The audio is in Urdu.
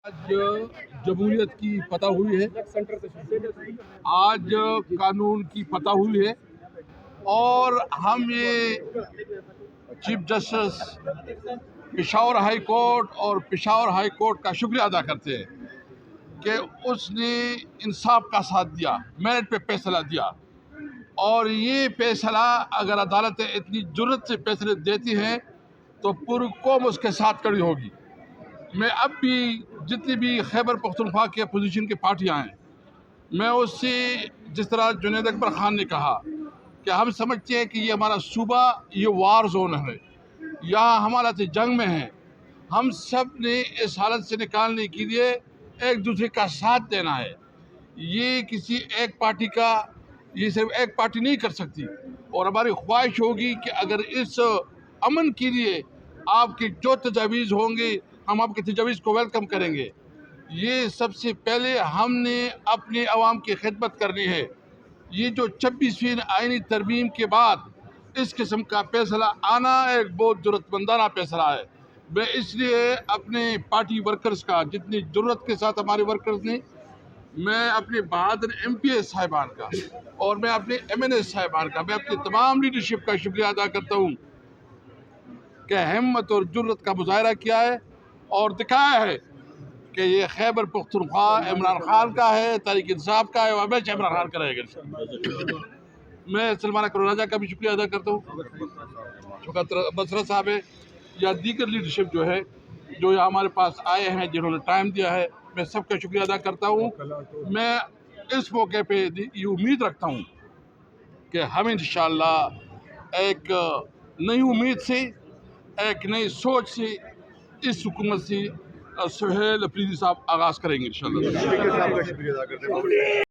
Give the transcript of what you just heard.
آج جمہوریت کی فتح ہوئی ہے، آج قانون کی فتح ہوئی ہے اور ہم یہ chief justice Peshawar high court اور پشاور ہائی کورٹ کا شکریہ ادا کرتے ہیں کہ اس نے انصاف کا ساتھ دیا، میرٹ پہ فیصلہ دیا، اور یہ فیصلہ اگر عدالتیں اتنی جرت سے فیصلے دیتی ہیں تو پوری قوم اس کے ساتھ کھڑی ہوگی۔ میں اب بھی جتنی بھی خیبر پختونخوا کے اپوزیشن کی پارٹیاں ہیں، میں اس سے جس طرح جنید اکبر خان نے کہا کہ ہم سمجھتے ہیں کہ یہ ہمارا صوبہ یہ وار زون ہے، یہاں ہم حالت جنگ میں ہیں، ہم سب نے اس حالت سے نکالنے کے لیے ایک دوسرے کا ساتھ دینا ہے۔ یہ کسی ایک پارٹی کا، یہ صرف ایک پارٹی نہیں کر سکتی، اور ہماری خواہش ہوگی کہ اگر اس امن کے لیے آپ کی جو تجاویز ہوں گے ہم آپ کی تجاویز کو ویلکم کریں گے۔ یہ سب سے پہلے ہم نے اپنے عوام کی خدمت کرنی ہے۔ یہ جو 26ویں آئینی ترمیم کے بعد اس قسم کا فیصلہ آنا ایک بہت ضرورت مندانہ فیصلہ ہے۔ میں اس لیے اپنے پارٹی ورکرز کا، جتنی ضرورت کے ساتھ ہمارے ورکرز نے، میں اپنے بہادر MP صاحبان کا اور میں اپنے MNA صاحبان کا، میں اپنی تمام لیڈرشپ کا شکریہ ادا کرتا ہوں کہ ہمت اور جرت کا مظاہرہ کیا ہے اور دکھایا ہے کہ یہ خیبر پختونخوا عمران خان کا ہے، تحریک انصاف کا ہے، اور ہمیشہ عمران خان کا رہے گا۔ میں سلمان اکبر راجہ کا بھی شکریہ ادا کرتا ہوں، شوکت بصرت صاحب ہے یا دیگر لیڈرشپ جو ہے جو یہاں ہمارے پاس آئے ہیں، جنہوں نے ٹائم دیا ہے، میں سب کا شکریہ ادا کرتا ہوں۔ میں اس موقع پہ یہ امید رکھتا ہوں کہ ہم انشاءاللہ ایک نئی امید سے، ایک نئی سوچ سے اس حکومت سے سہیل افریدی صاحب آغاز کریں گے انشاءاللہ۔